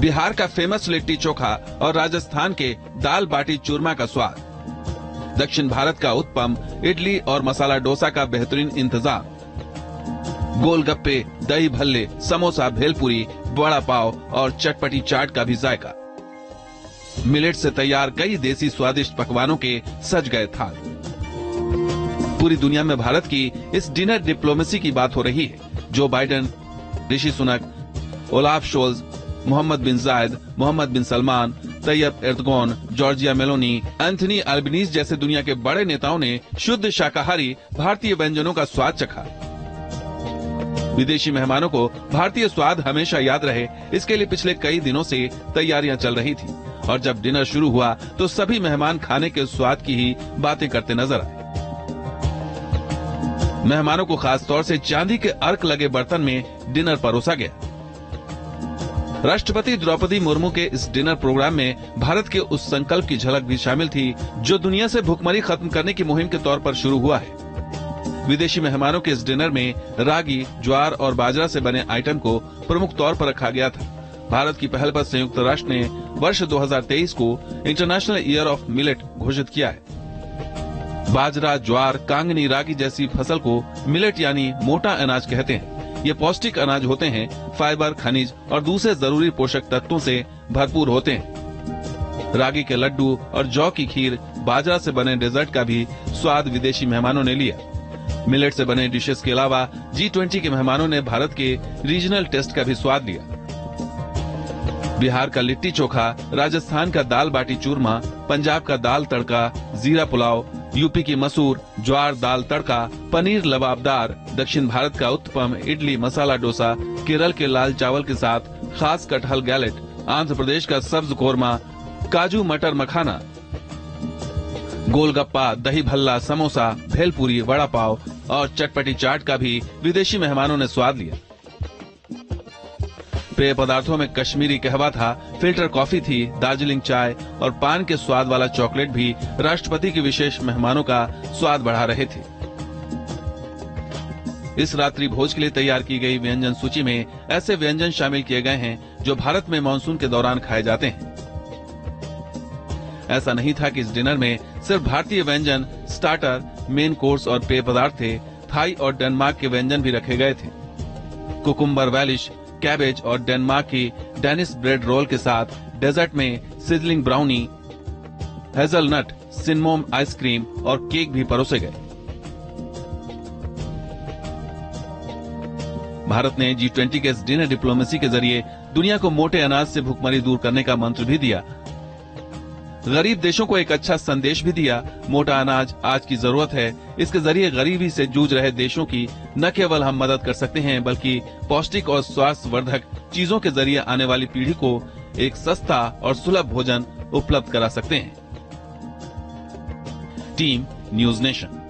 बिहार का फेमस लिट्टी चोखा और राजस्थान के दाल बाटी चूरमा का स्वाद, दक्षिण भारत का उत्पम, इडली और मसाला डोसा का बेहतरीन इंतजाम, गोलगप्पे, दही भल्ले, समोसा, भेलपुरी, बड़ा पाव और चटपटी चाट का भी जायका। मिलेट से तैयार कई देसी स्वादिष्ट पकवानों के सज गए थाल। पूरी दुनिया में भारत की इस डिनर डिप्लोमेसी की बात हो रही है। Joe Biden, Rishi Sunak, Olaf Scholz, Mohammed bin Zayed, Mohammed bin Salman, Tayyip Erdogan, Giorgia Meloni, Anthony Albanese जैसे दुनिया के बड़े नेताओं ने शुद्ध शाकाहारी भारतीय व्यंजनों का स्वाद चखा। विदेशी मेहमानों को भारतीय स्वाद हमेशा याद रहे, इसके लिए पिछले कई दिनों से तैयारियां चल रही थी और जब डिनर शुरू हुआ तो सभी मेहमान खाने के स्वाद की ही बातें करते नजर आए। मेहमानों को खास तौर से चांदी के अर्क लगे बर्तन में डिनर परोसा गया। राष्ट्रपति द्रौपदी मुर्मू के इस डिनर प्रोग्राम में भारत के उस संकल्प की झलक भी शामिल थी जो दुनिया से भुखमरी खत्म करने की मुहिम के तौर पर शुरू हुआ है। विदेशी मेहमानों के इस डिनर में रागी, ज्वार और बाजरा से बने आइटम को प्रमुख तौर पर रखा गया था। भारत की पहल पर संयुक्त राष्ट्र ने वर्ष 2023 को इंटरनेशनल ईयर ऑफ मिलेट घोषित किया है। बाजरा, ज्वार, कांगनी, रागी जैसी फसल को मिलेट यानी मोटा अनाज कहते हैं। ये पौष्टिक अनाज होते हैं, फाइबर, खनिज और दूसरे जरूरी पोषक तत्वों से भरपूर होते हैं। रागी के लड्डू और जौ की खीर, बाजरा से बने डेजर्ट का भी स्वाद विदेशी मेहमानों ने लिया। मिलेट से बने डिशेस के अलावा G20 के मेहमानों ने भारत के रीजनल टेस्ट का भी स्वाद लिया। बिहार का लिट्टी चोखा, राजस्थान का दाल बाटी चूरमा, पंजाब का दाल तड़का, जीरा पुलाव, यूपी की मसूर, ज्वार दाल तड़का, पनीर लबाबदार, दक्षिण भारत का उत्पम, इडली, मसाला डोसा, केरल के लाल चावल के साथ खास कटहल गैलेट, आंध्र प्रदेश का सब्ज कोरमा, काजू मटर मखाना, गोलगप्पा, दही भल्ला, समोसा, भेलपुरी, वड़ा पाव और चटपटी चाट का भी विदेशी मेहमानों ने स्वाद लिया। पेय पदार्थों में कश्मीरी कहवा था, फिल्टर कॉफी थी, दार्जिलिंग चाय और पान के स्वाद वाला चॉकलेट भी राष्ट्रपति के विशेष मेहमानों का स्वाद बढ़ा रहे थे। इस रात्रि भोज के लिए तैयार की गई व्यंजन सूची में ऐसे व्यंजन शामिल किए गए हैं जो भारत में मानसून के दौरान खाए जाते हैं। ऐसा नहीं था कि इस डिनर में सिर्फ भारतीय व्यंजन, स्टार्टर, मेन कोर्स और पेय पदार्थ थे। थाई और डेनमार्क के व्यंजन भी रखे गए थे। कुकुम्बर वैलिश, कैबेज और डेनमार्क की डेनिस ब्रेड रोल के साथ डेजर्ट में सिजलिंग ब्राउनी, हेजलनट, सिनमोम आइसक्रीम और केक भी परोसे गए। भारत ने G20 के इस डिनर डिप्लोमेसी के जरिए दुनिया को मोटे अनाज से भुखमरी दूर करने का मंत्र भी दिया। गरीब देशों को एक अच्छा संदेश भी दिया। मोटा अनाज आज की जरूरत है। इसके जरिए गरीबी से जूझ रहे देशों की न केवल हम मदद कर सकते हैं बल्कि पौष्टिक और स्वास्थ्यवर्धक चीजों के जरिए आने वाली पीढ़ी को एक सस्ता और सुलभ भोजन उपलब्ध करा सकते हैं। Team news nation.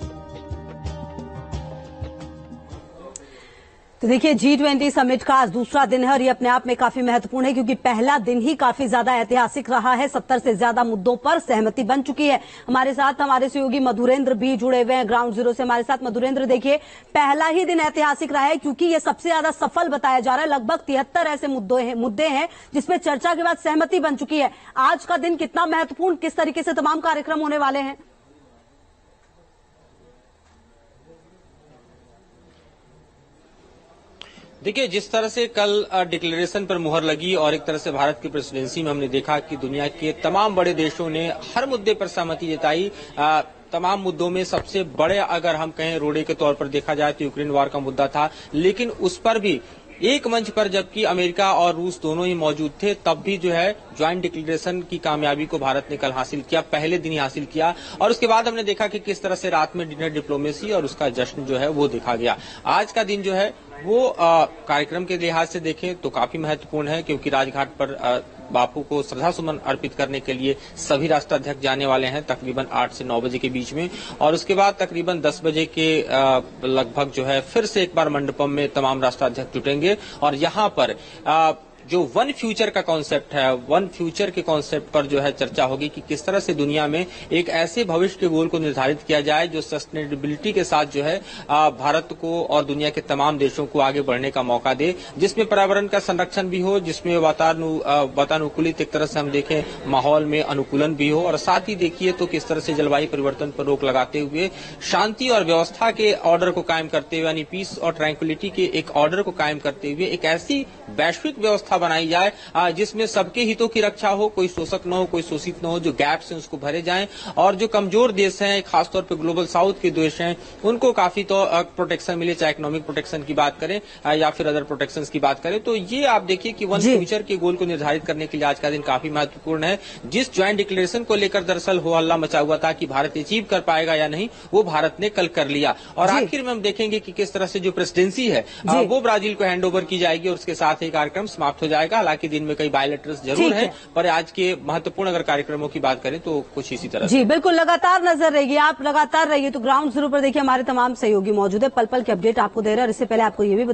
तो देखिए, G20 समिट का आज दूसरा दिन है और ये अपने आप में काफी महत्वपूर्ण है क्योंकि पहला दिन ही काफी ज्यादा ऐतिहासिक रहा है। 70 से ज्यादा मुद्दों पर सहमति बन चुकी है। हमारे साथ हमारे सहयोगी मधुरेंद्र भी जुड़े हुए हैं ग्राउंड जीरो से हमारे साथ। मधुरेंद्र, देखिए, पहला ही दिन ऐतिहासिक रहा है क्योंकि ये सबसे ज्यादा सफल बताया जा रहा है। लगभग 73 ऐसे मुद्दे हैं जिसमें चर्चा के बाद सहमति बन चुकी है। आज का दिन कितना महत्वपूर्ण, किस तरीके से तमाम कार्यक्रम होने वाले हैं? देखिए, जिस तरह से कल डिक्लेरेशन पर मुहर लगी और एक तरह से भारत की प्रेसिडेंसी में हमने देखा कि दुनिया के तमाम बड़े देशों ने हर मुद्दे पर सहमति जताई। तमाम मुद्दों में सबसे बड़े अगर हम कहें रोड़े के तौर पर देखा जाए तो यूक्रेन वार का मुद्दा था, लेकिन उस पर भी एक मंच पर जबकि अमेरिका और रूस दोनों ही मौजूद थे, तब भी जो है ज्वाइंट डिक्लेरेशन की कामयाबी को भारत ने कल हासिल किया, पहले दिन ही हासिल किया। और उसके बाद हमने देखा कि किस तरह से रात में डिनर डिप्लोमेसी और उसका जश्न जो है वो देखा गया। आज का दिन जो है वो कार्यक्रम के लिहाज से देखें तो काफी महत्वपूर्ण है क्योंकि राजघाट पर बापू को श्रद्धा सुमन अर्पित करने के लिए सभी राष्ट्राध्यक्ष जाने वाले हैं तकरीबन 8 से 9 बजे के बीच में, और उसके बाद तकरीबन 10 बजे के लगभग जो है फिर से एक बार मंडपम में तमाम राष्ट्राध्यक्ष जुटेंगे और यहाँ पर जो वन फ्यूचर का कॉन्सेप्ट है, वन फ्यूचर के कॉन्सेप्ट पर जो है चर्चा होगी कि किस तरह से दुनिया में एक ऐसे भविष्य के गोल को निर्धारित किया जाए जो सस्टेनेबिलिटी के साथ जो है भारत को और दुनिया के तमाम देशों को आगे बढ़ने का मौका दे, जिसमें पर्यावरण का संरक्षण भी हो, जिसमें वातानुकूलित एक तरह से हम देखें माहौल में अनुकूलन भी हो, और साथ ही देखिए तो किस तरह से जलवायु परिवर्तन पर रोक लगाते हुए शांति और व्यवस्था के ऑर्डर को कायम करते हुए, यानी पीस और ट्रैंक्विलिटी के एक ऑर्डर को कायम करते हुए एक ऐसी वैश्विक व्यवस्था बनाई जाए जिसमें सबके हितों की रक्षा हो, कोई शोषक न हो, कोई शोषित न हो, जो गैप्स हैं उसको भरे जाएं, और जो कमजोर देश हैं, खासतौर पर ग्लोबल साउथ के देश हैं, उनको काफी तो प्रोटेक्शन मिले, चाहे इकोनॉमिक प्रोटेक्शन की बात करें या फिर अदर प्रोटेक्शन की बात करें। तो ये आप देखिए कि वन फ्यूचर के गोल को निर्धारित करने के लिए आज का दिन काफी महत्वपूर्ण है। जिस ज्वाइंट डिक्लेरेशन को लेकर दरअसल हो हल्ला मचा हुआ था कि भारत अचीव कर पाएगा या नहीं, वो भारत ने कल कर लिया, और आखिर में हम देखेंगे कि किस तरह से जो प्रेसिडेंसी है वो ब्राजील को हैंड ओवर की जाएगी, और उसके साथ ही कार्यक्रम समाप्त हो जाएगा। हालांकि दिन में कई बायलैटरल्स जरूर है, पर आज के महत्वपूर्ण अगर कार्यक्रमों की बात करें तो कुछ इसी तरह जी बिल्कुल, लगातार नजर रहेगी, आप लगातार रहिए। तो ग्राउंड जीरो पर देखिए हमारे तमाम सहयोगी मौजूद है, पल पल के अपडेट आपको दे रहे हैं। और इससे पहले आपको ये भी